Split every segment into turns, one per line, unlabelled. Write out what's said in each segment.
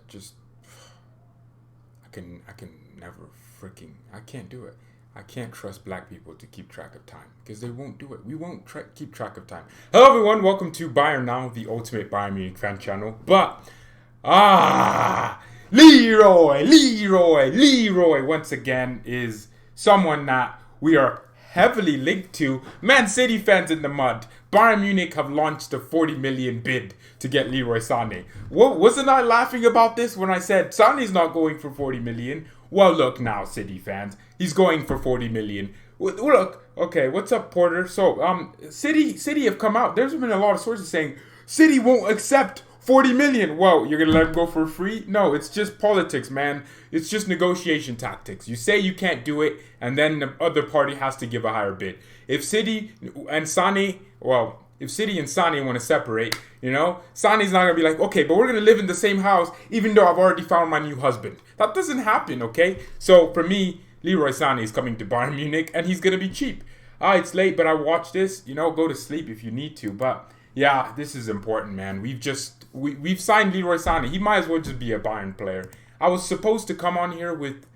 just I can never I can't do it. I can't trust black people to keep track of time because they won't do it. We won't keep track of time. Hello, everyone. Welcome to BayernNow, the ultimate Bayern Munich fan channel. But Leroy once again is someone that we are heavily linked to. Man City fans in the mud. Bayern Munich have launched a 40 million bid to get Leroy Sane. Wasn't I laughing about this when I said Sane's not going for 40 million? Well, look now, City fans. He's going for 40 million. Look, okay, what's up, Porter? So, City have come out. There's been a lot of sources saying City won't accept 40 million. Whoa, you're going to let him go for free? No, it's just politics, man. It's just negotiation tactics. You say you can't do it, and then the other party has to give a higher bid. If City and Sane want to separate, Sane's not going to be like, okay, but we're going to live in the same house even though I've already found my new husband. That doesn't happen, okay? So for me, Leroy Sane is coming to Bayern Munich and he's going to be cheap. It's late, but I watched this. Go to sleep if you need to. But yeah, this is important, man. We've signed Leroy Sane. He might as well just be a Bayern player. I was supposed to come on here with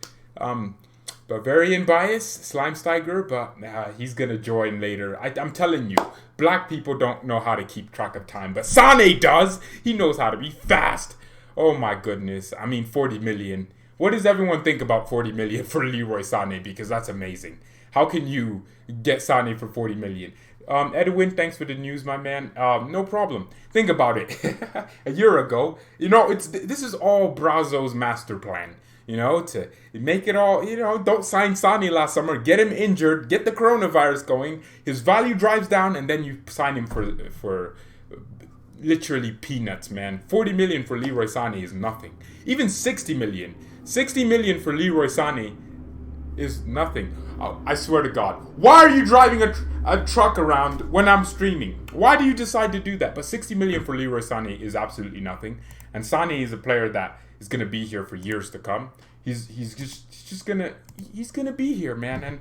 Bavarian bias, Schleimsteiger, but he's going to join later. I'm telling you, black people don't know how to keep track of time, but Sane does. He knows how to be fast. Oh my goodness. 40 million. What does everyone think about 40 million for Leroy Sane? Because that's amazing. How can you get Sane for 40 million? Edwin, thanks for the news, my man. No problem. Think about it. A year ago, this is all Brazo's master plan. To make it all, don't sign Sane last summer, get him injured, get the coronavirus going, his value drives down, and then you sign him for literally peanuts, man. 40 million for Leroy Sane is nothing. Even 60 million. 60 million for Leroy Sane is nothing. Oh, I swear to God. Why are you driving a truck around when I'm streaming? Why do you decide to do that? But 60 million for Leroy Sane is absolutely nothing. And Sane is a player that is going to be here for years to come. He's gonna be here, man. And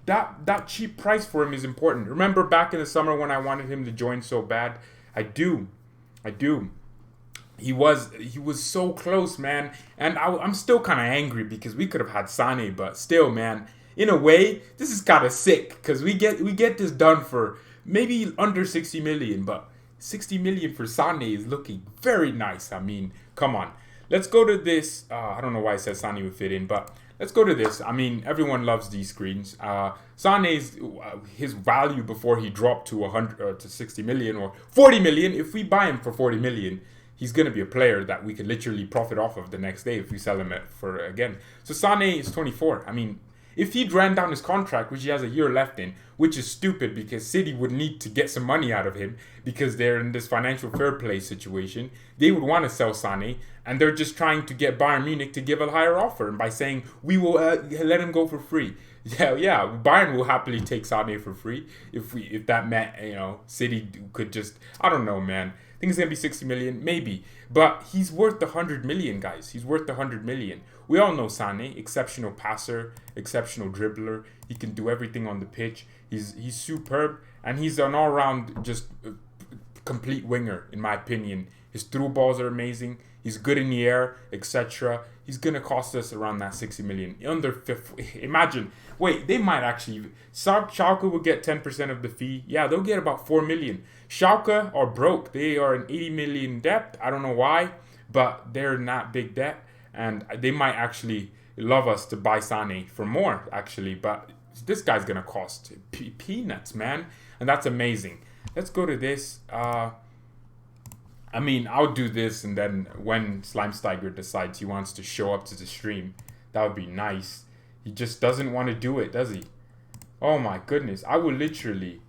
that cheap price for him is important. Remember back in the summer when I wanted him to join so bad? I do. He was so close, man. And I'm still kind of angry because we could have had Sane, but still, man. In a way, this is kind of sick because we get this done for maybe under 60 million, but 60 million for Sane is looking very nice. Come on. Let's go to this. I don't know why I said Sane would fit in, but let's go to this. Everyone loves these screens. Sane's his value before he dropped to 100 to 60 million or 40 million. If we buy him for 40 million, he's going to be a player that we could literally profit off of the next day if we sell him for again. So Sane is 24. If he'd ran down his contract, which he has a year left in, which is stupid because City would need to get some money out of him because they're in this financial fair play situation, they would want to sell Sane, and they're just trying to get Bayern Munich to give a higher offer by saying, we will let him go for free. Yeah, Bayern will happily take Sane for free if that meant, City could just, I don't know, man. I think it's going to be 60 million, maybe. But he's worth 100 million, guys. He's worth 100 million. We all know Sane, exceptional passer, exceptional dribbler. He can do everything on the pitch. He's superb, and he's an all-round just complete winger, in my opinion. His through balls are amazing. He's good in the air, etc. He's going to cost us around that 60 million. Under 50, imagine. Wait, they might actually. Schalke will get 10% of the fee. Yeah, they'll get about 4 million. Schalke are broke. They are in 80 million debt. I don't know why, but they're not big debt. And they might actually love us to buy Sane for more, actually. But this guy's going to cost peanuts, man. And that's amazing. Let's go to this. I'll do this, and then when Schleimsteiger decides he wants to show up to the stream, that would be nice. He just doesn't want to do it, does he? Oh my goodness. I will literally...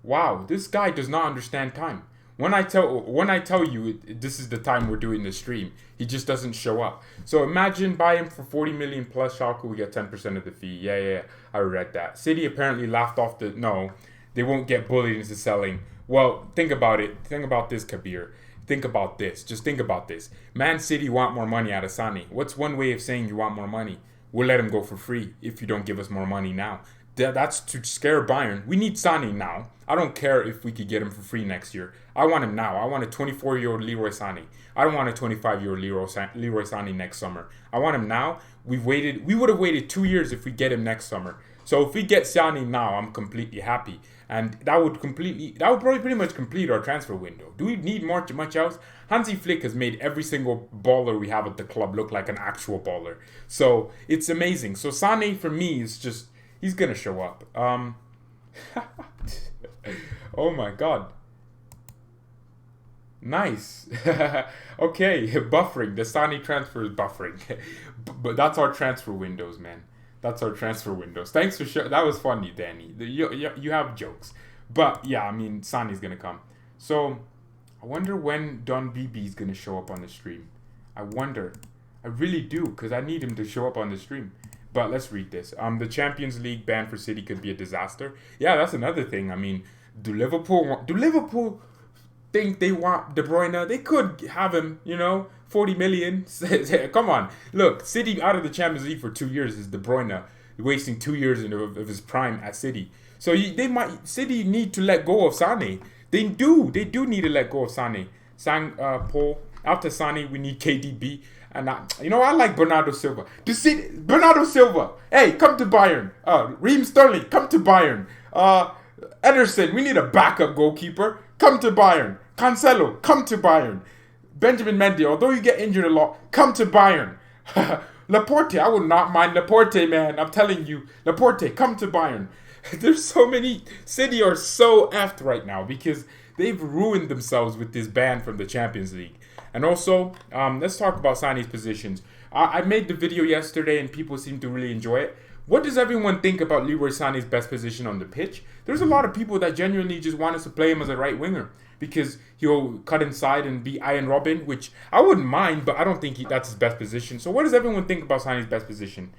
Wow, this guy does not understand time. When I tell you this is the time we're doing the stream, he just doesn't show up. So imagine buy him for 40 million plus Schalke, we get 10% of the fee. Yeah, I read that. City apparently laughed off the... No, they won't get bullied into selling. Well, think about it. Think about this, Kabir. Think about this. Just think about this. Man City want more money out of Sane. What's one way of saying you want more money? We'll let him go for free if you don't give us more money now. That's to scare Bayern. We need Sane now. I don't care if we could get him for free next year. I want him now. I want a 24-year-old Leroy Sane. I don't want a 25-year-old Leroy Sane next summer. I want him now. We would have waited 2 years if we get him next summer. So if we get Sane now, I'm completely happy. And that would probably pretty much complete our transfer window. Do we need much else? Hansi Flick has made every single baller we have at the club look like an actual baller. So it's amazing. So Sane for me is just, he's gonna show up. Oh my god. Nice. Okay, buffering. The Sane transfer is buffering. But that's our transfer windows, man. That's our transfer windows. Thanks for that was funny, Danny. You have jokes. But yeah, I mean, Sane's gonna come. So I wonder when Don BB is gonna show up on the stream. I wonder. I really do, because I need him to show up on the stream. But let's read this. The Champions League ban for City could be a disaster. Yeah, that's another thing. I mean, do Liverpool think they want De Bruyne? They could have him, 40 million. Come on. Look, City out of the Champions League for 2 years is De Bruyne wasting 2 years of his prime at City. So City need to let go of Sane. They do need to let go of Sane. Paul. After Sane, we need KDB. And I like Bernardo Silva. Bernardo Silva, hey, come to Bayern. Raheem Sterling, come to Bayern. Ederson, we need a backup goalkeeper. Come to Bayern. Cancelo, come to Bayern. Benjamin Mendy, although you get injured a lot, come to Bayern. Laporte, I would not mind Laporte, man. I'm telling you, Laporte, come to Bayern. There's so many. City are so effed right now because they've ruined themselves with this ban from the Champions League. And also, let's talk about Sane's positions. I made the video yesterday and people seem to really enjoy it. What does everyone think about Leroy Sane's best position on the pitch? There's a lot of people that genuinely just want us to play him as a right winger because he'll cut inside and be Iron Robin, which I wouldn't mind, but I don't think that's his best position. So what does everyone think about Sane's best position?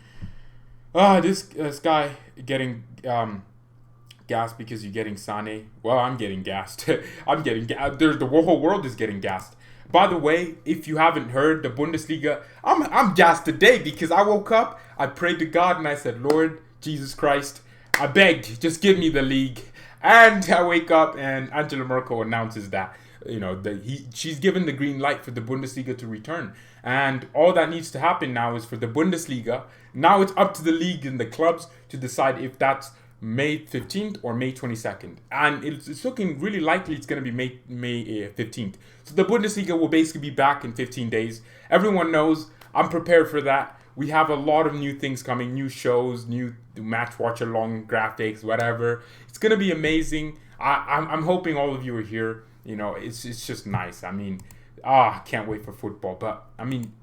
This guy getting gassed because you're getting Sane. Well, I'm getting gassed. I'm getting gassed. The whole world is getting gassed. By the way, if you haven't heard, the Bundesliga, I'm gassed today because I woke up, I prayed to God, and I said, Lord Jesus Christ, I begged, just give me the league. And I wake up, and Angela Merkel announces that she's given the green light for the Bundesliga to return. And all that needs to happen now is for the Bundesliga. Now it's up to the league and the clubs to decide if that's May 15th or May 22nd. And it's looking really likely it's going to be May 15th. So the Bundesliga will basically be back in 15 days. Everyone knows I'm prepared for that. We have a lot of new things coming, new shows, new match watch along graphics, whatever. It's going to be amazing. I'm hoping all of you are here. It's just nice. I mean, can't wait for football. But, I mean,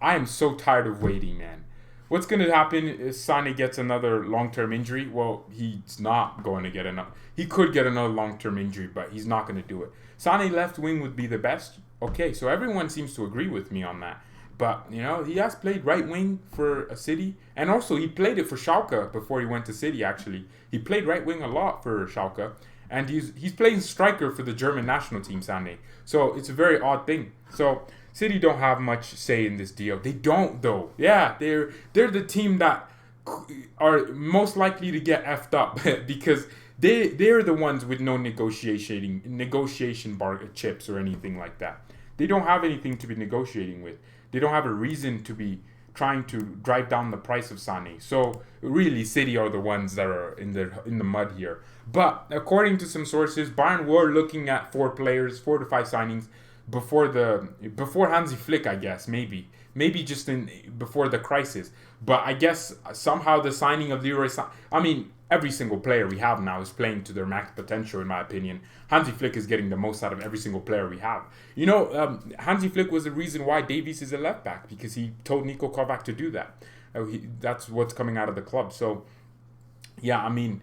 I am so tired of waiting, man. What's going to happen is Sane gets another long-term injury. Well, he's not going to get another. He could get another long-term injury, but he's not going to do it. Sane left wing would be the best. Okay, so everyone seems to agree with me on that. But, he has played right wing for a City. And also, he played it for Schalke before he went to City, actually. He played right wing a lot for Schalke. And he's playing striker for the German national team, Sane. So, it's a very odd thing. So, City don't have much say in this deal. They don't, though. Yeah, they're the team that are most likely to get effed up because they're the ones with no negotiation bar chips or anything like that. They don't have anything to be negotiating with. They don't have a reason to be trying to drive down the price of Sane. So really, City are the ones that are in the mud here. But according to some sources, Bayern were looking at 4 to 5 signings before Hansi Flick, I guess, maybe just before the crisis. But I guess somehow the signing of Leroy Sane, I mean, every single player we have now is playing to their max potential, in my opinion. Hansi Flick is getting the most out of every single player we have. Hansi Flick was the reason why Davies is a left back, because he told Niko Kovac to do that. That's what's coming out of the club. So, yeah, I mean,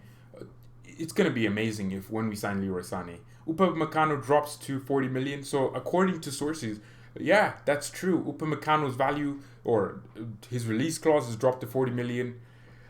it's going to be amazing when we sign Leroy Sane. Upamecano drops to 40 million. So, according to sources, yeah, that's true. Upamecano's value or his release clause is dropped to 40 million.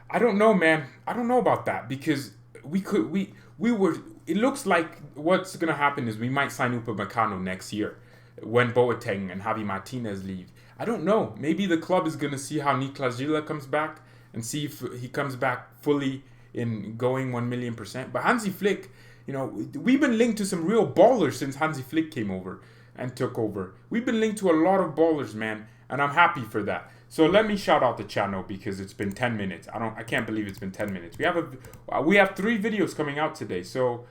I don't know, man. I don't know about that because it looks like what's going to happen is we might sign Upamecano next year when Boateng and Javi Martinez leave. I don't know. Maybe the club is going to see how Niklas Gila comes back and see if he comes back fully in going 1,000,000%. But Hansi Flick, we've been linked to some real ballers since Hansi Flick came over and took over. We've been linked to a lot of ballers, man, and I'm happy for that. So let me shout out the channel because it's been 10 minutes. I can't believe it's been 10 minutes. We have 3 videos coming out today, so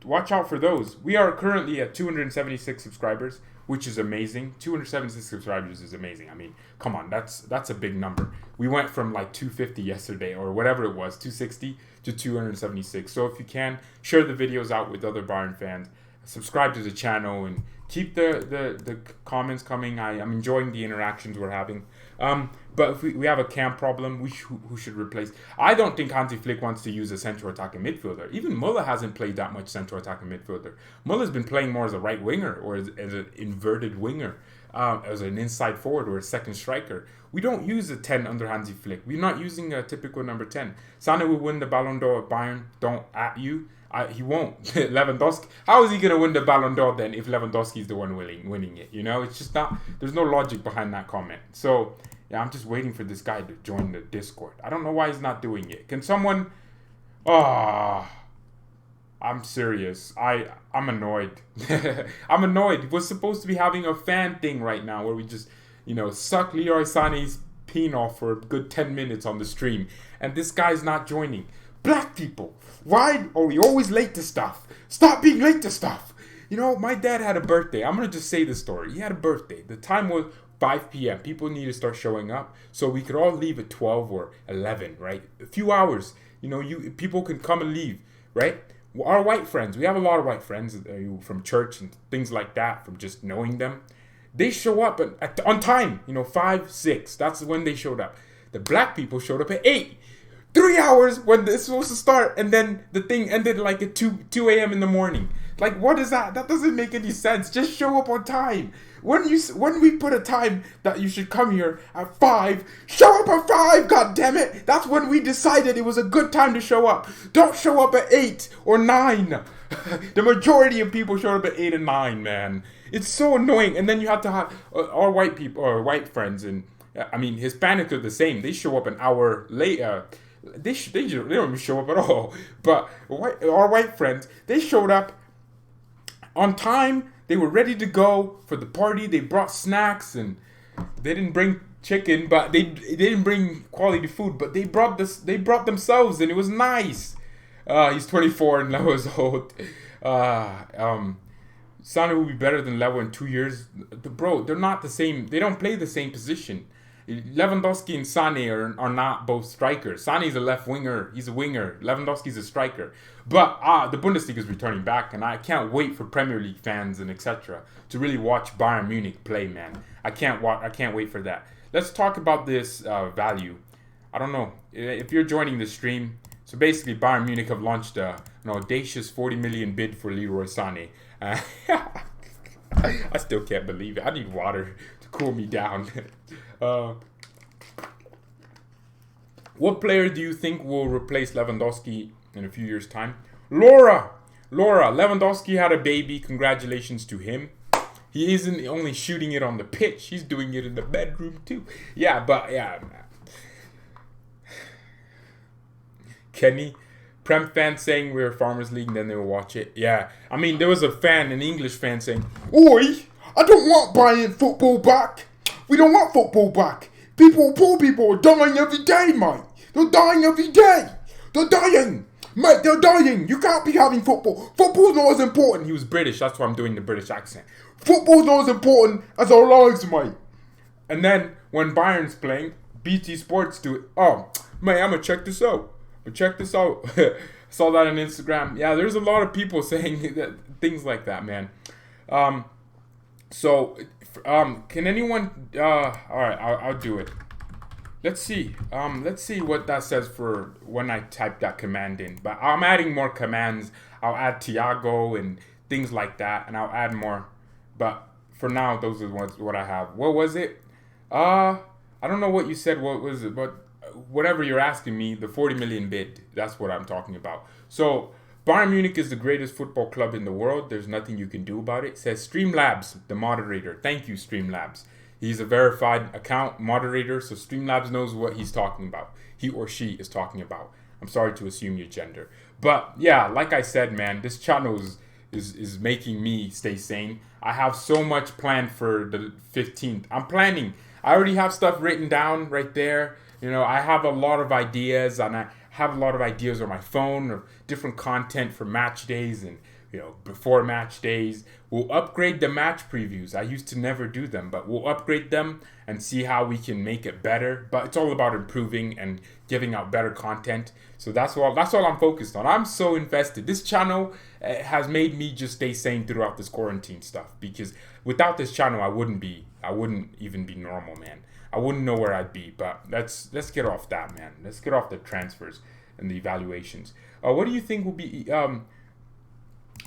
watch out for those. We are currently at 276 subscribers, which is amazing. 276 subscribers is amazing. I mean, come on, that's a big number. We went from like 250 yesterday or whatever it was, 260 to 276. So if you can, share the videos out with other Bayern fans. Subscribe to the channel and keep the comments coming. I'm enjoying the interactions we're having. But if we have a camp problem, who should replace? I don't think Hansi Flick wants to use a central attacking midfielder. Even Muller hasn't played that much central attacking midfielder. Muller's been playing more as a right winger or as an inverted winger, as an inside forward or a second striker. We don't use a 10 under Hansi Flick. We're not using a typical number 10. Sane will win the Ballon d'Or at Bayern. Don't at you. He won't. Lewandowski. How is he going to win the Ballon d'Or then if Lewandowski's the one winning it? It's just not. There's no logic behind that comment. So yeah, I'm just waiting for this guy to join the Discord. I don't know why he's not doing it. Can someone? I'm serious. I'm annoyed. I'm annoyed. We're supposed to be having a fan thing right now where we just suck Leroy Sane's peen off for a good 10 minutes on the stream, and this guy's not joining. Black people, why are we always late to stuff? Stop being late to stuff. My dad had a birthday. I'm going to just say the story. He had a birthday. The time was 5 p.m. People need to start showing up so we could all leave at 12 or 11, right? A few hours. People can come and leave, right? Our white friends, we have a lot of white friends from church and things like that, from just knowing them. They show up on time, 5, 6. That's when they showed up. The black people showed up at 8. 3 hours when it's supposed to start, and then the thing ended like at 2 a.m. in the morning. Like, what is that? That doesn't make any sense. Just show up on time. When we put a time that you should come here at 5, show up at 5, god damn it. That's when we decided it was a good time to show up. Don't show up at 8 or 9. The majority of people showed up at 8 and 9, man. It's so annoying. And then you have to have our white people, or white friends, and Hispanics are the same. They show up an hour later. They don't even show up at all. But our white friends, they showed up on time. They were ready to go for the party. They brought snacks, and they didn't bring chicken, but they didn't bring quality food. But they brought themselves, and it was nice. He's 24 and Lewo is old. Sane will be better than Lewo in 2 years. Bro, they're not the same. They don't play the same position. Lewandowski and Sane are not both strikers. Sane's a left winger. He's a winger. Lewandowski's a striker. But the Bundesliga is returning back, and I can't wait for Premier League fans and etc. to really watch Bayern Munich play, man. I can't wait for that. Let's talk about this value. I don't know if you're joining the stream. So basically, Bayern Munich have launched an audacious 40 million bid for Leroy Sane. I still can't believe it. I need water to cool me down. What player do you think will replace Lewandowski in a few years' time? Laura, Lewandowski had a baby. Congratulations to him. He isn't only shooting it on the pitch. He's doing it in the bedroom too. Yeah. Kenny, Prem fans saying we're Farmers League and then they will watch it. Yeah. There was an English fan saying, "Oi, I don't want Bayern football back. We don't want football back. Poor people are dying every day, mate. They're dying every day. They're dying. Mate, they're dying. You can't be having football. Football's not as important." He was British. That's why I'm doing the British accent. Football's not as important as our lives, mate. And then when Bayern's playing, BT Sports do it. Oh, mate, I'm going to check this out. Saw that on Instagram. Yeah, there's a lot of people saying things like that, man. Can anyone? All right, I'll do it. Let's see. Let's see what that says for when I type that command in. But I'm adding more commands. I'll add Thiago and things like that, and I'll add more. But for now, those are what I have. What was it? I don't know what you said. What was it? But whatever you're asking me, the 40 million bid. That's what I'm talking about. So Bayern Munich is the greatest football club in the world. There's nothing you can do about it. It says Streamlabs, the moderator. Thank you, Streamlabs. He's a verified account moderator, so Streamlabs knows what he's talking about. He or she is talking about. I'm sorry to assume your gender. But yeah, like I said, man, this channel is making me stay sane. I have so much planned for the 15th. I'm planning. I already have stuff written down right there. You know, I have a lot of ideas, and I have a lot of ideas on my phone of different content for match days and, you know, before match days. We'll upgrade the match previews. I used to never do them, but we'll upgrade them and see how we can make it better. But it's all about improving and giving out better content. So that's all I'm focused on. I'm so invested. This channel has made me just stay sane throughout this quarantine stuff, because without this channel I wouldn't even be normal, man. I wouldn't know where I'd be. But let's get off that, man. Let's get off the transfers and the evaluations. What do you think will be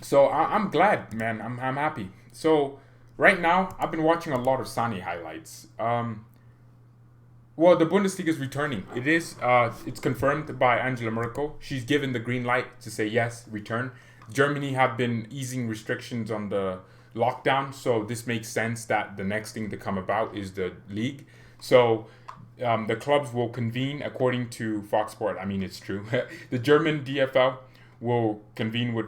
so I'm glad, man. I'm happy. So right now I've been watching a lot of Sane highlights. Well, the Bundesliga is returning. It's confirmed by Angela Merkel. She's given the green light to say yes, return. Germany have been easing restrictions on the lockdown, so this makes sense that the next thing to come about is the league. So the clubs will convene according to Fox Sport. I mean, it's true. The German DFL will convene with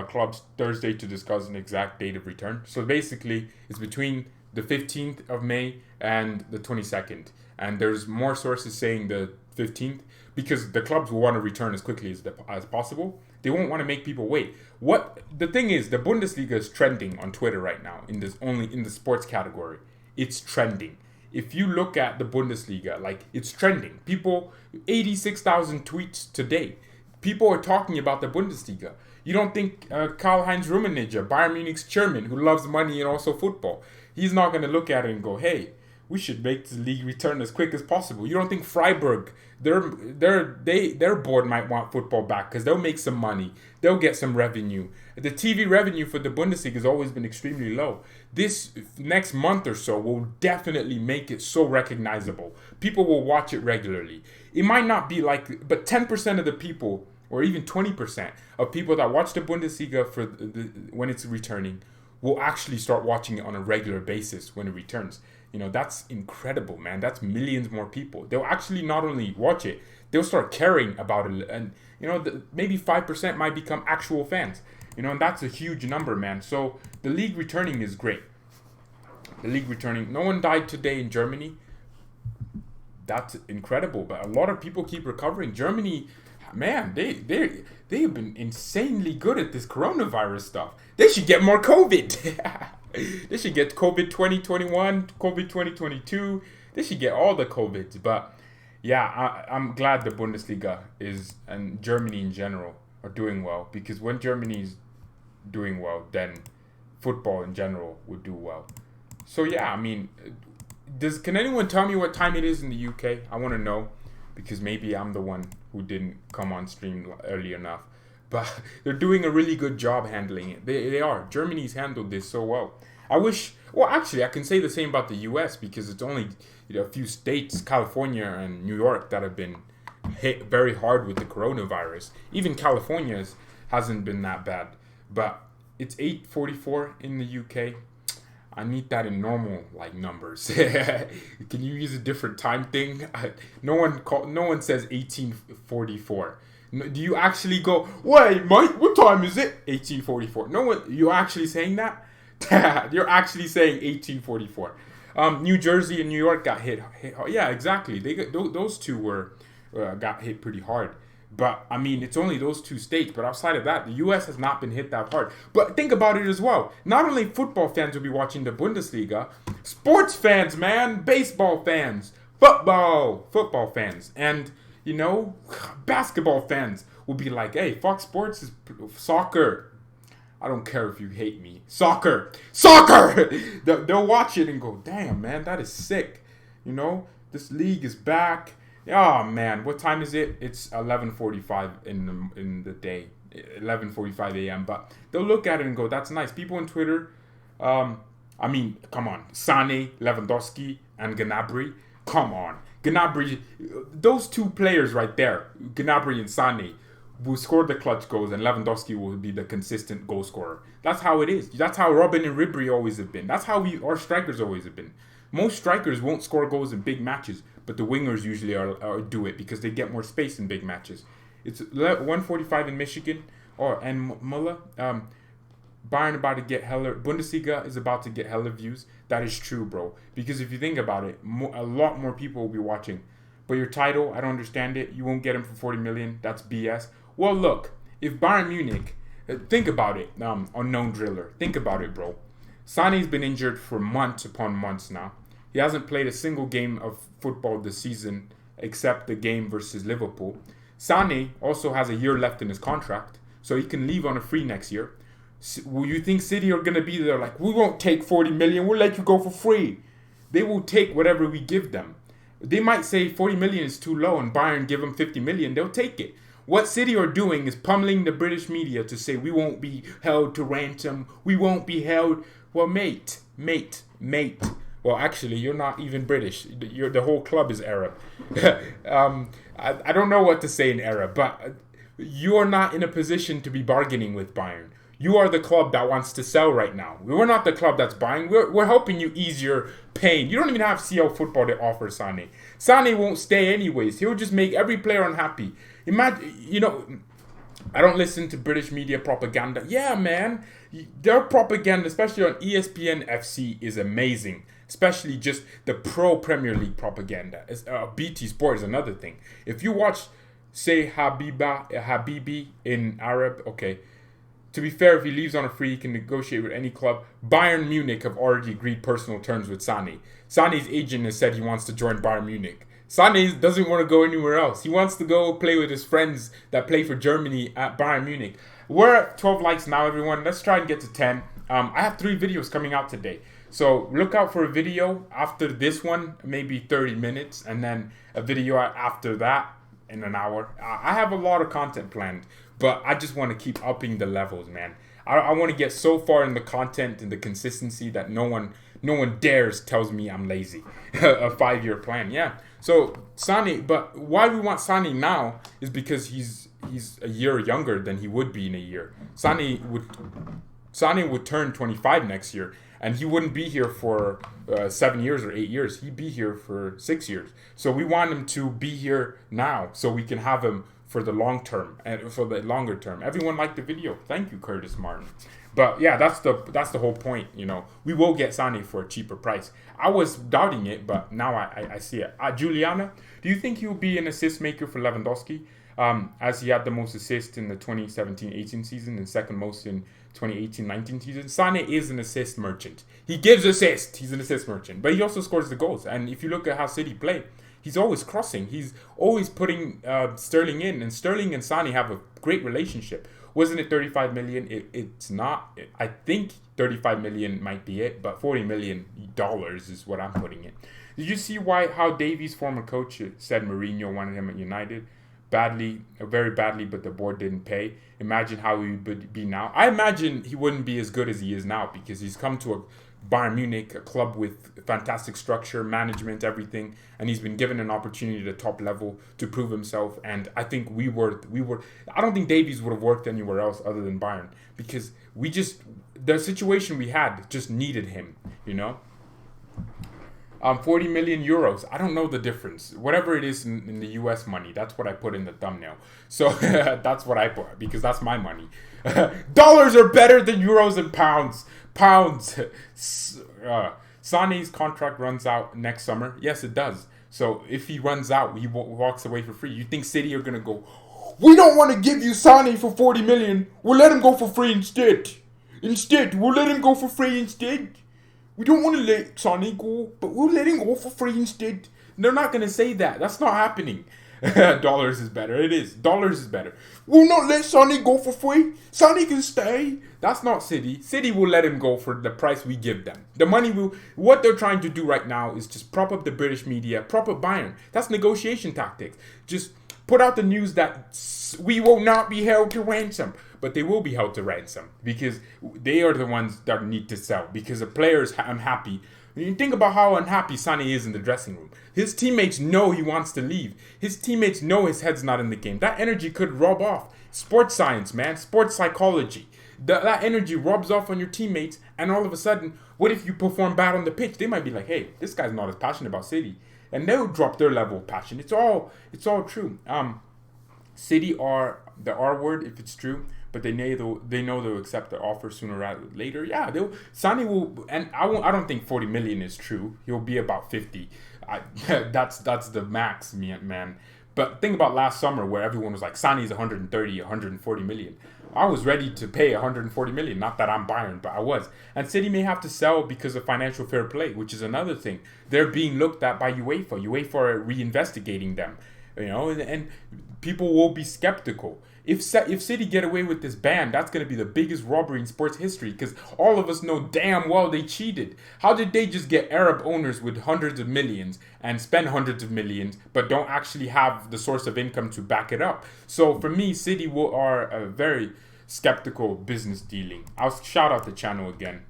clubs Thursday to discuss an exact date of return. So basically, it's between the 15th of May and the 22nd. And there's more sources saying the 15th, because the clubs will want to return as quickly as possible. They won't want to make people wait. The thing is, the Bundesliga is trending on Twitter right now only in the sports category. It's trending. If you look at the Bundesliga, like, it's trending. 86,000 tweets today. People are talking about the Bundesliga. You don't think Karl-Heinz Rummenigge, Bayern Munich's chairman, who loves money and also football, he's not going to look at it and go, hey, we should make the league return as quick as possible. You don't think Freiburg, their board might want football back because they'll make some money. They'll get some revenue. The TV revenue for the Bundesliga has always been extremely low. This next month or so will definitely make it so recognizable. People will watch it regularly. It might not be like, but 10% of the people, or even 20% of people that watch the Bundesliga when it's returning, will actually start watching it on a regular basis when it returns. You know, that's incredible, man. That's millions more people. They'll actually not only watch it, they'll start caring about it. And, you know, maybe 5% might become actual fans. You know, and that's a huge number, man. So the league returning is great. The league returning. No one died today in Germany. That's incredible. But a lot of people keep recovering. Germany, man, they've been insanely good at this coronavirus stuff. They should get more COVID. They should get COVID 2021, COVID 2022. They should get all the COVIDs. But yeah, I'm glad the Bundesliga and Germany in general are doing well, because when Germany is doing well, then football in general would do well. So yeah, I mean, can anyone tell me what time it is in the UK? I want to know, because maybe I'm the one who didn't come on stream early enough. But they're doing a really good job handling it. They are. Germany's handled this so well. Actually, I can say the same about the US, because it's only a few states, California and New York, that have been hit very hard with the coronavirus. Even California hasn't been that bad. But it's 8:44 in the UK. I need that in normal numbers. Can you use a different time thing? No one says 1844. No, do you actually go, wait, Mike, what time is it? 1844. No one, you actually saying that? You're actually saying 1844. New Jersey and New York got hit hard. Yeah, exactly. Those two got hit pretty hard. But I mean, it's only those two states. But outside of that, the U.S. has not been hit that hard. But think about it as well. Not only football fans will be watching the Bundesliga, sports fans, man, baseball fans, football fans, and basketball fans will be like, hey, Fox Sports is soccer. I don't care if you hate me. Soccer! They'll watch it and go, damn, man, that is sick. This league is back. Oh, man, what time is it? It's 11:45 in the day. 11:45 a.m. But they'll look at it and go, that's nice. People on Twitter, come on. Sane, Lewandowski, and Gnabry. Come on. Gnabry, those two players right there, Gnabry and Sane, will score the clutch goals, and Lewandowski will be the consistent goal scorer. That's how it is. That's how Robin and Ribery always have been. That's how our strikers always have been. Most strikers won't score goals in big matches, but the wingers usually are do it because they get more space in big matches. It's 145 in Michigan and Muller. Bayern about to get hella Bundesliga is about to get hella views. That is true, bro. Because if you think about it, a lot more people will be watching. But your title, I don't understand it. You won't get him for 40 million. That's BS. Well, look, if Bayern Munich, think about it, unknown driller. Think about it, bro. Sane's been injured for months upon months now. He hasn't played a single game of football this season except the game versus Liverpool. Sane also has a year left in his contract, so he can leave on a free next year. Will you think City are going to be there like, we won't take 40 million, we'll let you go for free? They will take whatever we give them. They might say 40 million is too low and Bayern give them 50 million, they'll take it. What City are doing is pummeling the British media to say we won't be held to ransom, we won't be held. Well, mate. Well, actually, you're not even British. The whole club is Arab. I don't know what to say in Arab, but you're not in a position to be bargaining with Bayern. You are the club that wants to sell right now. We're not the club that's buying. We're helping you ease your pain. You don't even have CL football to offer Sane. Sane won't stay anyways. He'll just make every player unhappy. Imagine, I don't listen to British media propaganda. Yeah, man. Their propaganda, especially on ESPN FC, is amazing. Especially just the pro Premier League propaganda. BT Sport is another thing. If you watch, say, Habibi in Arab, okay. To be fair, if he leaves on a free, he can negotiate with any club. Bayern Munich have already agreed personal terms with Sane. Sane's agent has said he wants to join Bayern Munich. Sane doesn't want to go anywhere else. He wants to go play with his friends that play for Germany at Bayern Munich. We're at 12 likes now, everyone. Let's try and get to 10. I have 3 videos coming out today. So look out for a video after this one, maybe 30 minutes, and then a video after that in an hour. I have a lot of content planned, but I just want to keep upping the levels, man. I want to get so far in the content and the consistency that no one dares tells me I'm lazy. A 5-year plan, yeah. So Sane, but why we want Sane now is because he's a year younger than he would be in a year. Sane would turn 25 next year, and he wouldn't be here for 7 years or 8 years. He'd be here for 6 years. So we want him to be here now, so we can have him for the long term and for the longer term. Everyone liked the video. Thank you, Curtis Martin. But yeah, that's the whole point. We will get Sane for a cheaper price. I was doubting it, but now I see it. Juliana, do you think he will be an assist maker for Lewandowski? As he had the most assists in the 2017-18 season and second most in 2018-19 season. Sane is an assist merchant. He gives assists. He's an assist merchant. But he also scores the goals. And if you look at how City play, he's always crossing. He's always putting Sterling in. And Sterling and Sane have a great relationship. Wasn't it 35 million? It's not. I think 35 million might be it. But $40 million is what I'm putting it. Did you see how Davies' former coach said Mourinho wanted him at United? Very badly, but the board didn't pay. Imagine how he would be now. I imagine he wouldn't be as good as he is now because he's come to a Bayern Munich, a club with fantastic structure, management, everything, and he's been given an opportunity at the top level to prove himself. And I think we were. I don't think Davies would have worked anywhere else other than Bayern because the situation we had just needed him. 40 million euros. I don't know the difference. Whatever it is in the US money, that's what I put in the thumbnail. So that's what I put because that's my money. Dollars are better than euros and pounds. Sane's contract runs out next summer. Yes, it does. So if he runs out, he walks away for free. You think City are going to go, we don't want to give you Sane for 40 million. We'll let him go for free instead. We'll let him go for free instead. We don't want to let Sane go, but we'll let him go for free instead. They're not going to say that. That's not happening. Dollars is better. It is. Dollars is better. We'll not let Sane go for free. Sane can stay. That's not City. City will let him go for the price we give them. The money what they're trying to do right now is just prop up the British media, prop up Bayern. That's negotiation tactics. Just put out the news that we will not be held to ransom. But they will be held to ransom because they are the ones that need to sell because the players are unhappy. When you think about how unhappy Sane is in the dressing room, his teammates know he wants to leave. His teammates know his head's not in the game. That energy could rub off. Sports science, man. Sports psychology. that energy rubs off on your teammates, and all of a sudden, what if you perform bad on the pitch? They might be like, hey, this guy's not as passionate about City, and they'll drop their level of passion. It's all true. City are the R word if it's true, but they know they'll accept the offer sooner rather than later. Yeah, Sane will, and I don't think 40 million is true. He'll be about 50. That's the max, man. But think about last summer where everyone was like, Sane's 130, 140 million. I was ready to pay 140 million. Not that I'm Bayern, but I was. And City may have to sell because of financial fair play, which is another thing. They're being looked at by UEFA. UEFA are reinvestigating them. And people will be skeptical. If City get away with this ban, that's going to be the biggest robbery in sports history, because all of us know damn well they cheated. How did they just get Arab owners with hundreds of millions and spend hundreds of millions, but don't actually have the source of income to back it up? So for me, City are a very skeptical business dealing. I'll shout out the channel again.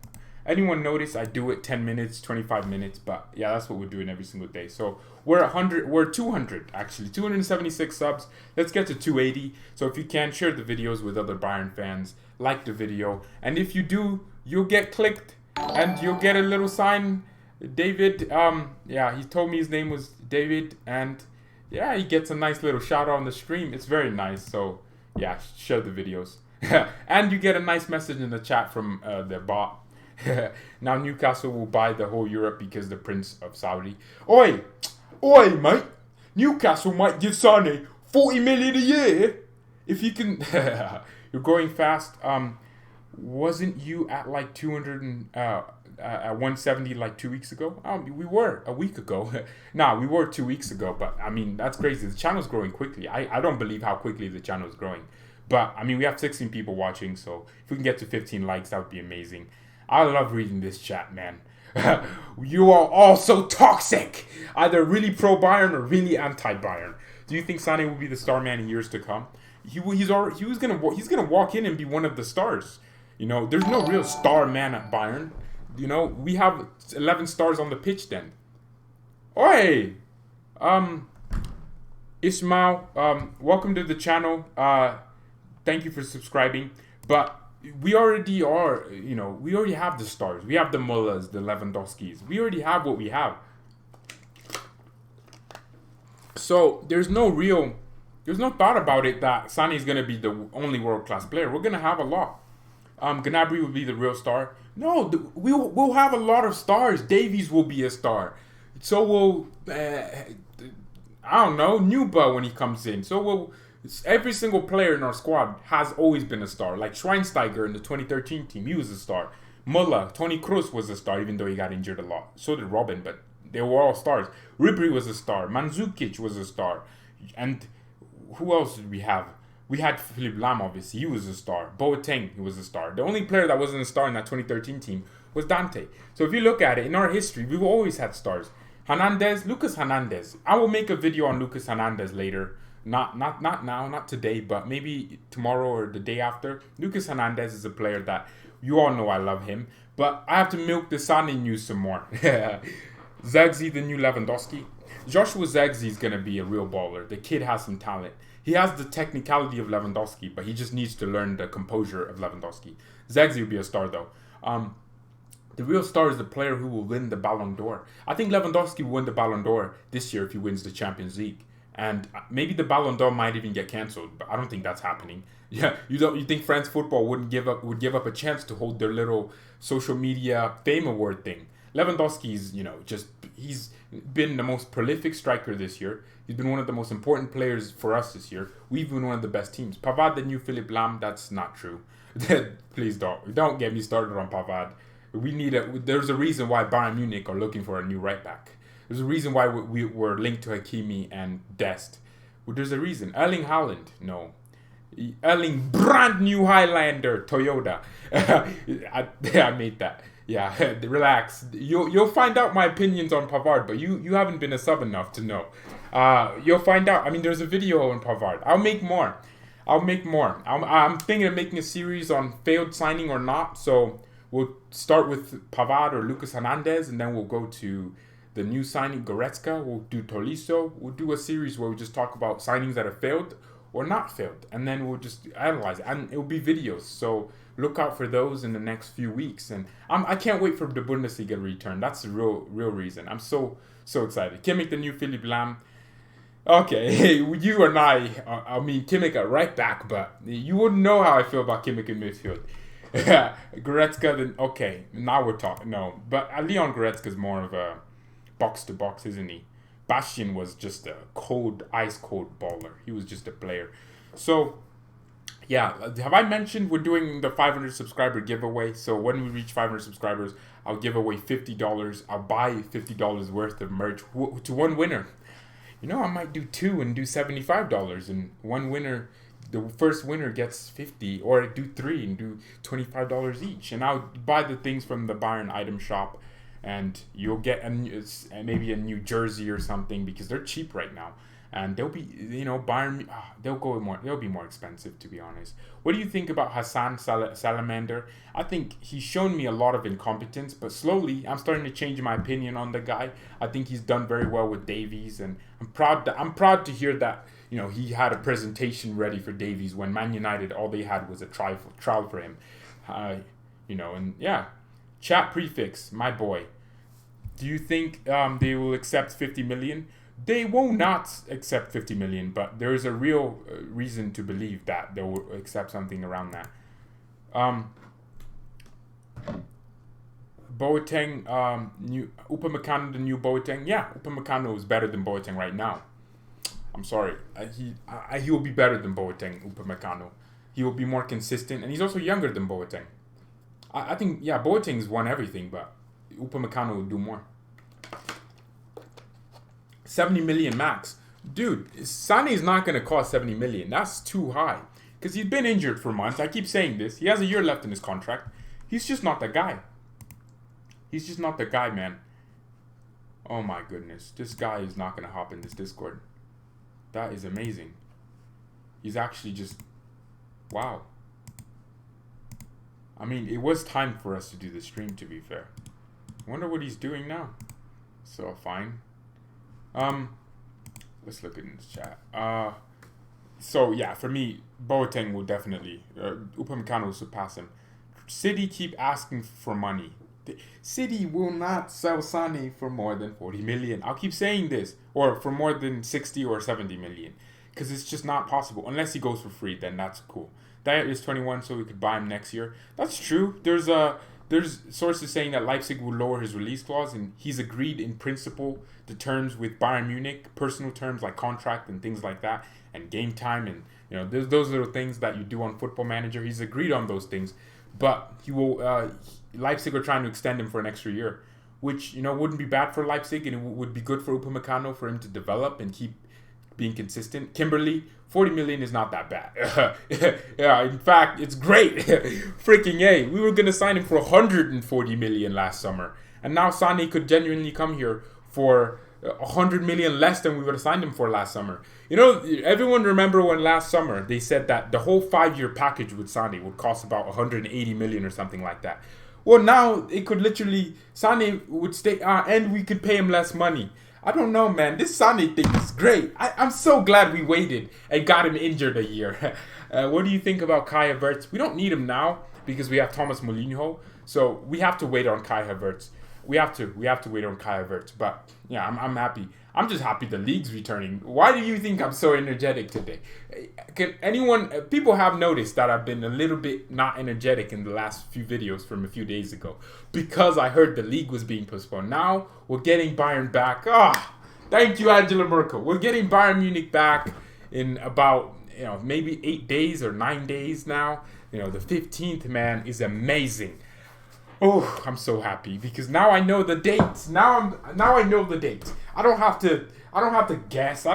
Anyone notice I do it 10 minutes, 25 minutes, but yeah, that's what we're doing every single day. So we're 200 actually, 276 subs. Let's get to 280. So if you can, share the videos with other Bayern fans, like the video, and if you do, you'll get clicked and you'll get a little sign. David, he told me his name was David, and yeah, he gets a nice little shout out on the stream. It's very nice. So yeah, share the videos. And you get a nice message in the chat from their bot. Now Newcastle will buy the whole Europe because the Prince of Saudi. Oi, mate. Newcastle might give Sane 40 million a year if you can. You're going fast. Wasn't you at like 200 and at 170 like 2 weeks ago? We were a week ago. Nah, we were 2 weeks ago. But I mean, that's crazy. The channel's growing quickly. I don't believe how quickly the channel is growing. But I mean, we have 16 people watching, so if we can get to 15 likes, that would be amazing. I love reading this chat, man. You are all so toxic. Either really pro-Bayern or really anti-Bayern. Do you think Sane will be the star man in years to come? He's gonna walk in and be one of the stars. There's no real star man at Bayern. We have 11 stars on the pitch then. Oi! Ismail, welcome to the channel. Thank you for subscribing. But we already are, we already have the stars. We have the Mullahs, the Lewandowskis. We already have what we have. So there's no thought about it that Sane is going to be the only world-class player. We're going to have a lot. Gnabry will be the real star. No, we'll have a lot of stars. Davies will be a star. So will, Nuba when he comes in. So will... Every single player in our squad has always been a star. Like Schweinsteiger in the 2013 team, he was a star. Muller, Toni Kroos was a star, even though he got injured a lot. So did Robin, but they were all stars. Ribery was a star. Mandzukic was a star. And who else did we have? We had Philipp Lahm, obviously. He was a star. Boateng, he was a star. The only player that wasn't a star in that 2013 team was Dante. So if you look at it, in our history, we've always had stars. Lucas Hernandez. I will make a video on Lucas Hernandez later. Not now, not today, but maybe tomorrow or the day after. Lucas Hernandez is a player that you all know I love him, but I have to milk the Sane news some more. Zirkzee, the new Lewandowski. Joshua Zirkzee is going to be a real baller. The kid has some talent. He has the technicality of Lewandowski, but he just needs to learn the composure of Lewandowski. Zirkzee will be a star, though. The real star is the player who will win the Ballon d'Or. I think Lewandowski will win the Ballon d'Or this year if he wins the Champions League. And maybe the Ballon d'Or might even get cancelled, but I don't think that's happening. Yeah, you think France football would give up a chance to hold their little social media fame award thing? Lewandowski's, he's been the most prolific striker this year. He's been one of the most important players for us this year. We've been one of the best teams. Pavard, the new Philipp Lahm, that's not true. Please don't get me started on Pavard. There's a reason why Bayern Munich are looking for a new right back. There's a reason why we were linked to Hakimi and Dest. Well, there's a reason. Erling Haaland, no. Erling, brand new Highlander, Toyota. I made that. Yeah, relax. You'll find out my opinions on Pavard, but you haven't been a sub enough to know. You'll find out. I mean, there's a video on Pavard. I'll make more. I'm thinking of making a series on failed signing or not. So we'll start with Pavard or Lucas Hernandez, and then we'll go to the new signing, Goretzka. We'll do Tolisso. We'll do a series where we just talk about signings that have failed or not failed, and then we'll just analyze it, and it will be videos. So look out for those in the next few weeks, and I can't wait for the Bundesliga to return. That's the real reason. I'm so excited. Kimmich, the new Philipp Lahm. Okay, hey, you and I mean Kimmich are right back, but you wouldn't know how I feel about Kimmich in midfield. Goretzka, then okay, now we're talking. No, but Leon Goretzka's more of a box to box, isn't he? Bastian was just a ice cold baller. He was just a player. So, yeah, have I mentioned we're doing the 500 subscriber giveaway? So when we reach 500 subscribers, I'll give away $50. I'll buy $50 worth of merch to one winner. You know, I might do two and do $75, and one winner, the first winner gets 50, or do three and do $25 each, and I'll buy the things from the Bayern item shop, and you'll get maybe a new jersey or something, because they're cheap right now, and they'll be, you know, Bayern, they'll be more expensive, to be honest. What do you think about Hassan Salamander? I think he's shown me a lot of incompetence, but slowly I'm starting to change my opinion on the guy. I think he's done very well with Davies, and I'm proud to hear that, you know, he had a presentation ready for Davies when Man United, all they had was a trial for him. You know, and yeah, chat prefix, my boy. Do you think they will accept 50 million? They will not accept 50 million, but there is a real reason to believe that they will accept something around that. Boateng, new Upamecano, the new Boateng. Yeah, Upamecano is better than Boateng right now. I'm sorry, he will be better than Boateng, Upamecano. He will be more consistent, and he's also younger than Boateng. I think, yeah, Boateng's won everything, but Upamecano will do more. 70 million max. Dude, Sane is not going to cost 70 million. That's too high. Because he's been injured for months. I keep saying this. He has a year left in his contract. He's just not the guy. He's just not the guy, man. Oh my goodness. This guy is not going to hop in this Discord. That is amazing. He's actually just... Wow. I mean, it was time for us to do the stream, to be fair. I wonder what he's doing now. So, fine. Let's look in this chat. So yeah, for me, Boateng will definitely, Upamecano will surpass him. City keep asking for money. City will not sell Sane for more than 40 million. I'll keep saying this, or for more than 60 or 70 million, because it's just not possible. Unless he goes for free, then that's cool. Dyer is 21, so we could buy him next year. That's true. There's sources saying that Leipzig will lower his release clause, and he's agreed in principle the terms with Bayern Munich, personal terms like contract and things like that, and game time, and you know, there's those little things that you do on Football Manager. He's agreed on those things, but he will. Leipzig are trying to extend him for an extra year, which, you know, wouldn't be bad for Leipzig, and it would be good for Upamecano for him to develop and keep being consistent. Kimberly, 40 million is not that bad. Yeah, in fact, it's great. Freaking A. We were going to sign him for 140 million last summer. And now Sane could genuinely come here for 100 million less than we would have signed him for last summer. You know, everyone remember when last summer they said that the whole 5-year package with Sane would cost about 180 million or something like that. Well, now it could literally, Sane would stay, and we could pay him less money. I don't know, man. This Sane thing is great. I'm so glad we waited and got him injured a year. What do you think about Kai Havertz? We don't need him now because we have Thomas Mourinho. So we have to wait on Kai Havertz. We have to wait on Kai Havertz. But yeah, I'm happy. I'm just happy the league's returning. Why do you think I'm so energetic today? People have noticed that I've been a little bit not energetic in the last few videos from a few days ago because I heard the league was being postponed. Now we're getting Bayern back. Thank you, Angela Merkel. We're getting Bayern Munich back in about, you know, maybe 8 days or 9 days now. You know, the 15th, man, is amazing. Oh, I'm so happy because now I know the dates. Now I know the dates. I don't have to guess. I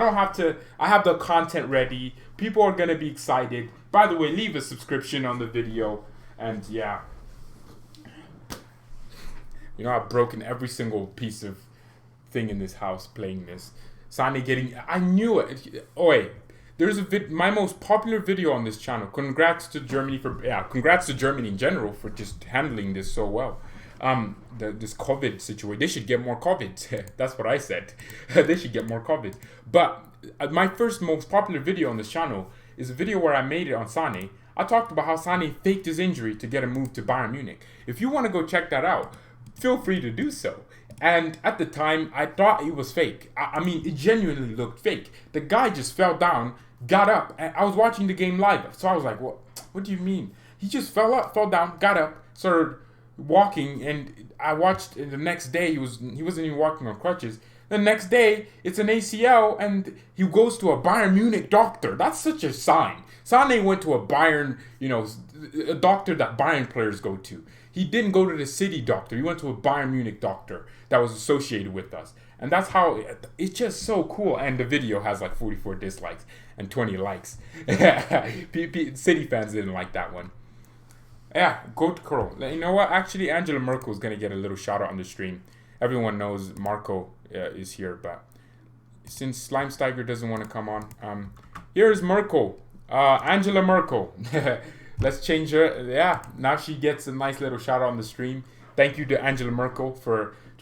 have the content ready. People are going to be excited. By the way, leave a subscription on the video. And yeah. You know, I've broken every single piece of thing in this house playing this. Sane getting, I knew it. Oh wait. There's my most popular video on this channel. Congrats to Germany congrats to Germany in general for just handling this so well. This COVID situation. They should get more COVID. That's what I said. They should get more COVID. But my first most popular video on this channel is a video where I made it on Sane. I talked about how Sane faked his injury to get a move to Bayern Munich. If you want to go check that out, feel free to do so. And at the time, I thought it was fake. I mean, it genuinely looked fake. The guy just fell down, got up, and I was watching the game live. So I was like, what do you mean? He just fell down, got up, started walking, and I watched the next day, he wasn't even walking on crutches. The next day, it's an ACL, and he goes to a Bayern Munich doctor. That's such a sign. Sane went to a Bayern, a doctor that Bayern players go to. He didn't go to the city doctor. He went to a Bayern Munich doctor that was associated with us. And that's how, it's just so cool. And the video has like 44 dislikes and 20 likes. City fans didn't like that one. Yeah, go to Curl. You know what? Actually, Angela Merkel is going to get a little shout out on the stream. Everyone knows Marco is here, but since Slimesteiger doesn't want to come on, here's Merkel. Angela Merkel. Let's change her. Yeah, now she gets a nice little shout out on the stream. Thank you to Angela Merkel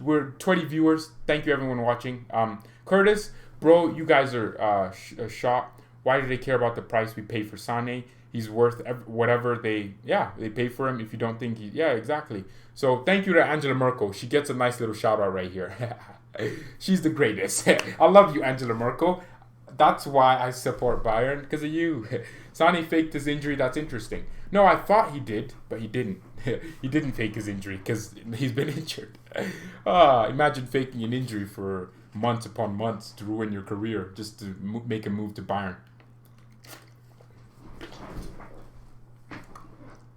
we're 20 viewers. Thank you everyone watching. Curtis, bro, you guys are shot. Why do they care about the price we pay for Sane? He's worth whatever they pay for him. If you don't think exactly. So thank you to Angela Merkel. She gets a nice little shout out right here. She's the greatest. I love you, Angela Merkel. That's why I support Bayern, because of you. Sane faked his injury. That's interesting. No, I thought he did, but he didn't. He didn't fake his injury because he's been injured. Imagine faking an injury for months upon months to ruin your career just to make a move to Bayern.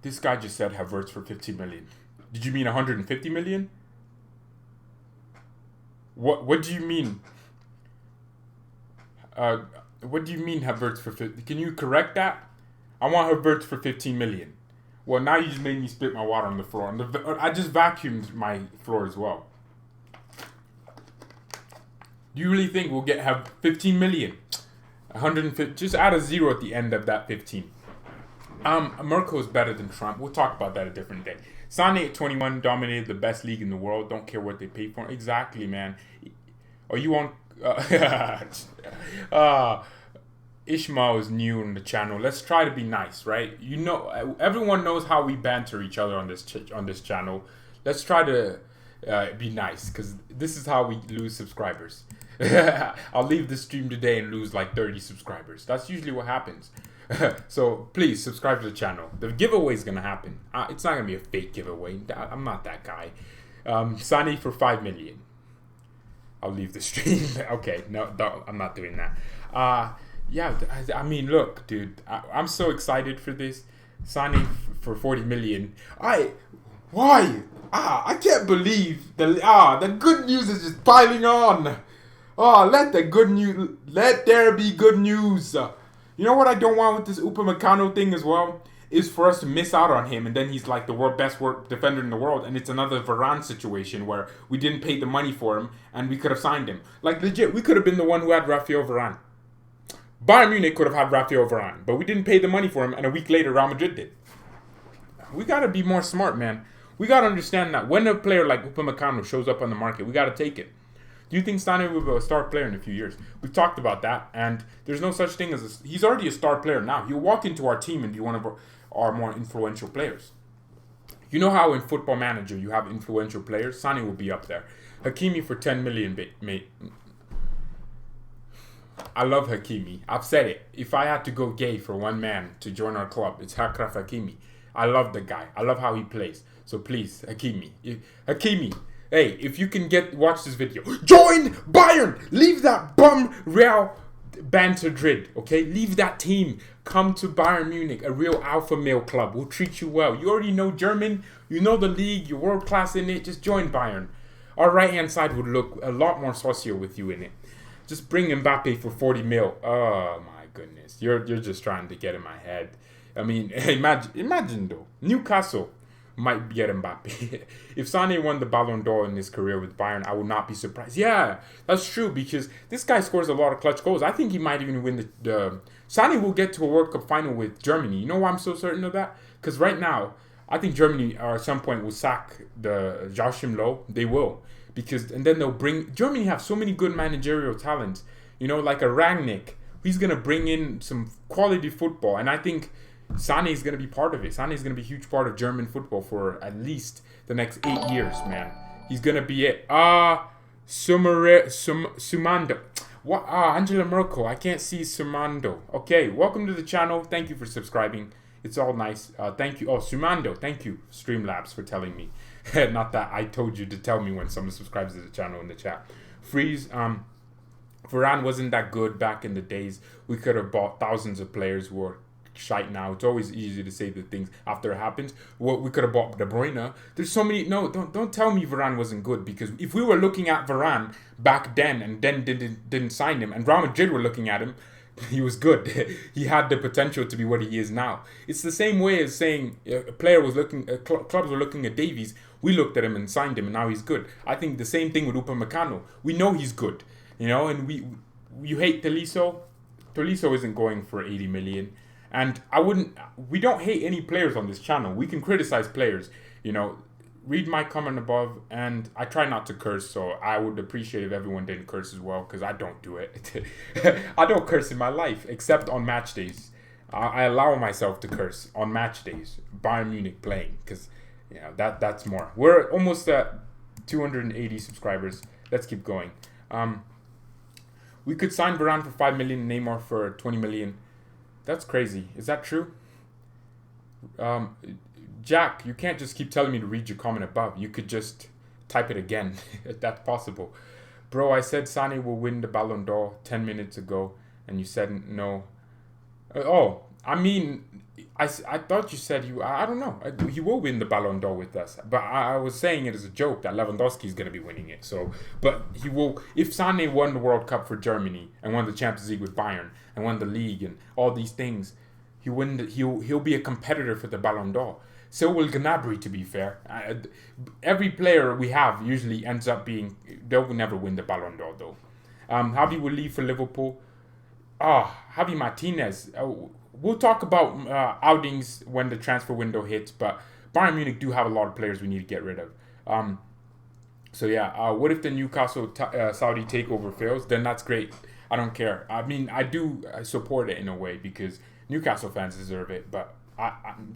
This guy just said Havertz for 15 million. Did you mean 150 million? What do you mean? What do you mean Havertz for 50? Can you correct that? I want Havertz for 15 million. Well, now you just made me spit my water on the floor. I just vacuumed my floor as well. Do you really think we'll have 15 million? 150? Just add a zero at the end of that 15. Merkel is better than Trump. We'll talk about that a different day. Sane at 21 dominated the best league in the world. Don't care what they pay for. Exactly, man. Are you on? Ishmael is new on the channel. Let's try to be nice, right? Everyone knows how we banter each other on this channel. Let's try to be nice, because this is how we lose subscribers. I'll leave the stream today and lose like 30 subscribers. That's usually what happens. So please subscribe to the channel. The giveaway is gonna happen. It's not gonna be a fake giveaway. I'm not that guy. Sane for 5 million. I'll leave the stream. Okay, no, I'm not doing that. I mean, look, dude, I'm so excited for this. Sane for 40 million. Why? I can't believe the good news is just piling on. Let there be good news. You know what I don't want with this Upamecano thing as well? Is for us to miss out on him, and then he's like the best defender in the world, and it's another Varane situation where we didn't pay the money for him, and we could have signed him. Like, legit, we could have been the one who had Raphael Varane. Bayern Munich could have had Raphael Varane, but we didn't pay the money for him, and a week later, Real Madrid did. We gotta be more smart, man. We gotta understand that when a player like Upamecano shows up on the market, we gotta take it. Do you think Sane will be a star player in a few years? We've talked about that, and there's no such thing as he's already a star player now. He'll walk into our team and be one of our more influential players. You know how in Football Manager you have influential players? Sane will be up there. Hakimi for 10 million, mate. I love Hakimi. I've said it. If I had to go gay for one man to join our club, it's Akraf Hakimi. I love the guy. I love how he plays. So please, Hakimi. Hey, if you can watch this video, join Bayern! Leave that bum Real banter Madrid, okay? Leave that team. Come to Bayern Munich, a real alpha male club. We'll treat you well. You already know German. You know the league. You're world class in it. Just join Bayern. Our right-hand side would look a lot more saucier with you in it. Just bring Mbappe for 40 mil. Oh, my goodness. You're just trying to get in my head. I mean, imagine though. Newcastle might get Mbappe. If Sane won the Ballon d'Or in his career with Bayern, I would not be surprised. Yeah, that's true, because this guy scores a lot of clutch goals. I think he might even win the Sane will get to a World Cup final with Germany. You know why I'm so certain of that? Because right now, I think Germany at some point will sack the Joachim Löw. They will. And then they'll bring... Germany have so many good managerial talents. You know, like a Rangnick. He's going to bring in some quality football, and I think Sane is going to be part of it. Sane is going to be a huge part of German football for at least the next 8 years, man. He's going to be it. Sumando. What? Angela Merkel. I can't see Sumando. Okay, welcome to the channel. Thank you for subscribing. It's all nice. Thank you. Oh, Sumando. Thank you, Streamlabs, for telling me. Not that I told you to tell me when someone subscribes to the channel in the chat. Freeze. Varane wasn't that good back in the days. We could have bought thousands of players who are shite now. It's always easy to say the things after it happens. Well, we could have bought De Bruyne. There's so many. No, don't tell me Varane wasn't good, because if we were looking at Varane back then and then didn't sign him, and Real Madrid were looking at him, he was good. He had the potential to be what he is now. It's the same way as saying a player was looking, clubs were looking at Davies. We looked at him and signed him, and now he's good. I think the same thing with Upamecano. We know he's good, and you hate Tolisso. Tolisso isn't going for 80 million. And we don't hate any players on this channel. We can criticize players, read my comment above, and I try not to curse, so I would appreciate if everyone didn't curse as well, because I don't do it. I don't curse in my life, except on match days. I allow myself to curse on match days, Bayern Munich playing, because that's more. We're almost at 280 subscribers. Let's keep going. We could sign Varane for 5 million, Neymar for 20 million. That's crazy. Is that true? Jack, you can't just keep telling me to read your comment above. You could just type it again, if that's possible. Bro, I said Sane will win the Ballon d'Or 10 minutes ago, and you said no. I thought you said I don't know. He will win the Ballon d'Or with us. But I was saying it as a joke that Lewandowski is going to be winning it. But he will. If Sane won the World Cup for Germany and won the Champions League with Bayern and won the league and all these things, he'll be a competitor for the Ballon d'Or. So will Gnabry, to be fair. Every player we have usually ends up they'll never win the Ballon d'Or, though. Javi will leave for Liverpool. Javi Martinez. We'll talk about outings when the transfer window hits, but Bayern Munich do have a lot of players we need to get rid of. What if the Newcastle Saudi takeover fails? Then that's great. I don't care. I mean, I support it in a way, because Newcastle fans deserve it, but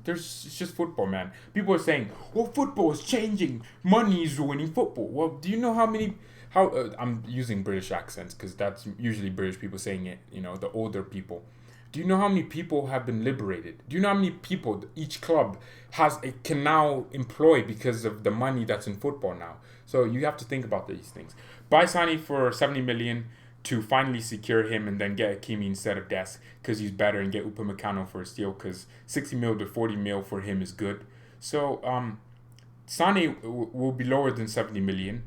it's just football, man. People are saying, well, football is changing. Money is ruining football. Well, do you know I'm using British accents because that's usually British people saying it, the older people. Do you know how many people have been liberated? Do you know how many people each club can now employ because of the money that's in football now? So you have to think about these things. Buy Sane for 70 million to finally secure him, and then get Hakimi instead of Des because he's better, and get Upamecano for a steal because 60 mil to 40 mil for him is good. So Sane will be lower than 70 million.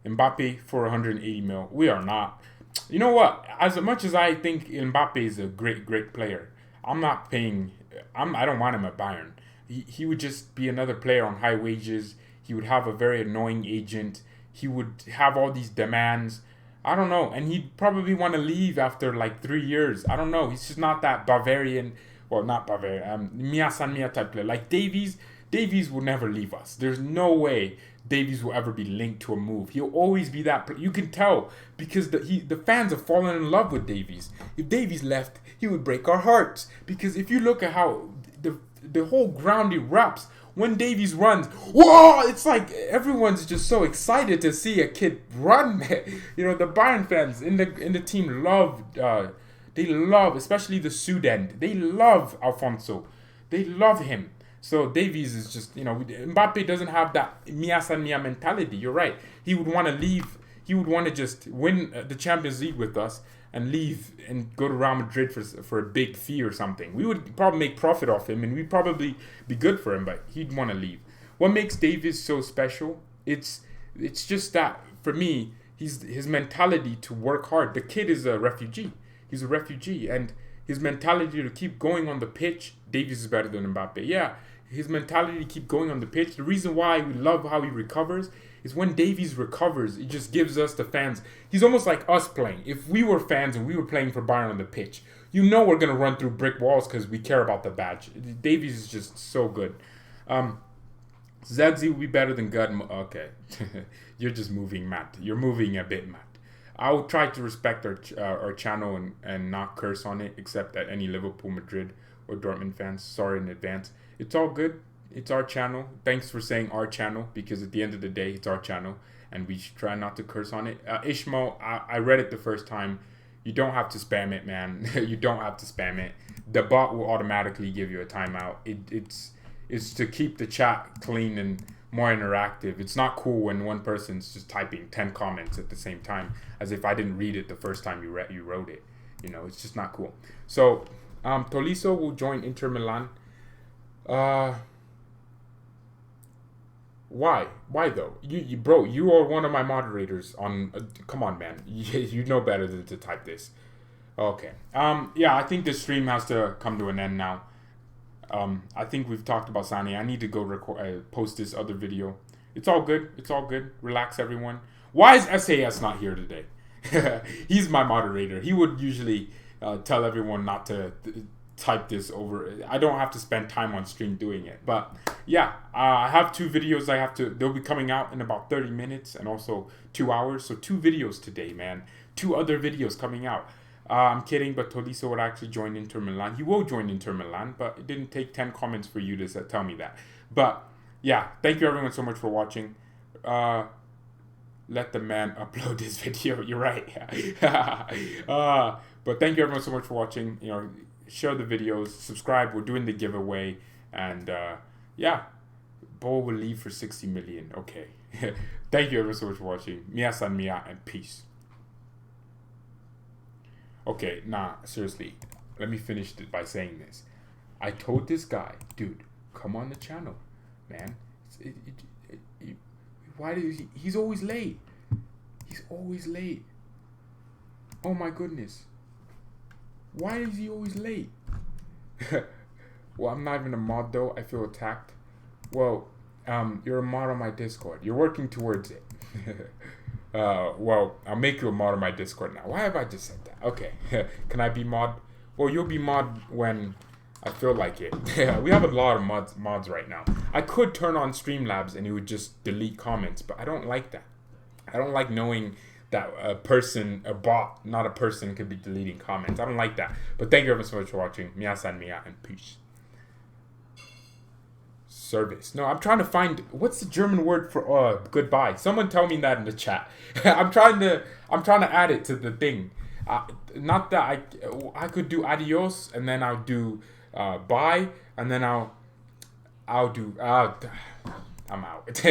Mbappe for 180 mil. We are not. You know what? As much as I think Mbappe is a great player, I'm not paying. I don't want him at Bayern. He would just be another player on high wages. He would have a very annoying agent. He would have all these demands. I don't know. And he'd probably want to leave after like 3 years. I don't know. He's just not that Bavarian. Well, not Bavarian. Mia San Mia type player. Like Davies will never leave us. There's no way Davies will ever be linked to a move. He'll always be that. You can tell because the fans have fallen in love with Davies. If Davies left, he would break our hearts. Because if you look at how the whole ground erupts when Davies runs, whoa! It's like everyone's just so excited to see a kid run. The Bayern fans in the team love. They love, especially the Sud end. They love Alfonso. They love him. So Davies is just, Mbappe doesn't have that Mia San Mia mentality. You're right. He would want to leave. He would want to just win the Champions League with us and leave and go to Real Madrid for a big fee or something. We would probably make profit off him, and we'd probably be good for him, but he'd want to leave. What makes Davies so special? It's just that, for me, his mentality to work hard. The kid is a refugee. He's a refugee, and his mentality to keep going on the pitch, Davies is better than Mbappe. Yeah, his mentality to keep going on the pitch. The reason why we love how he recovers is when Davies recovers, it just gives us, the fans, he's almost like us playing. If we were fans and we were playing for Bayern on the pitch, we're going to run through brick walls because we care about the badge. Davies is just so good. Zagzi will be better than Gud. Okay. You're just moving, Matt. You're moving a bit, Matt. I'll try to respect our channel and not curse on it, except at any Liverpool, Madrid, or Dortmund fans. Sorry in advance. It's all good. It's our channel. Thanks for saying our channel, because at the end of the day, it's our channel, and we should try not to curse on it. Ishmael, I read it the first time. You don't have to spam it, man. You don't have to spam it. The bot will automatically give you a timeout. It's to keep the chat clean and more interactive. It's not cool when one person's just typing 10 comments at the same time, as if I didn't read it the first time you wrote it. You know, it's just not cool. So, Tolisso will join Inter Milan. Why? Why though? You bro, you are one of my moderators on. Come on, man. You know better than to type this. Okay. Yeah, I think this stream has to come to an end now. I think we've talked about Sane. I need to go post this other video. It's all good. It's all good. Relax, everyone. Why is SAS not here today? He's my moderator. He would usually tell everyone not to type this over. I don't have to spend time on stream doing it. But yeah, I have 2 videos they'll be coming out in about 30 minutes and also 2 hours. So 2 videos today, man. 2 other videos coming out. I'm kidding, but Tolisso would actually join Inter Milan. He will join Inter Milan, but it didn't take 10 comments for you to tell me that. But yeah, thank you everyone so much for watching. Let the man upload this video. You're right. But thank you everyone so much for watching. You know, share the videos, subscribe. We're doing the giveaway, and yeah, Bo will leave for 60 million. Okay. Thank you everyone so much for watching. Mia san mia, and peace. Okay, nah, seriously. Let me finish it by saying this. I told this guy, dude, come on the channel, man. Why did he's always late. He's always late. Oh my goodness. Why is he always late? Well, I'm not even a mod though. I feel attacked. Well, you're a mod on my Discord. You're working towards it. Well, I'll make you a mod on my Discord now. Why have I just said that? Okay. Can I be mod? Well, you'll be mod when I feel like it. We have a lot of mods right now. I could turn on Streamlabs and it would just delete comments, but I don't like that. I don't like knowing that a bot, not a person, could be deleting comments. I don't like that. But thank you everyone so much for watching. Mia san mia, and peace. Service. No, I'm trying to find what's the German word for goodbye. Someone tell me that in the chat. I'm trying to add it to the thing. Not that I could do adios and then I'll do bye and then I'll do I'm out.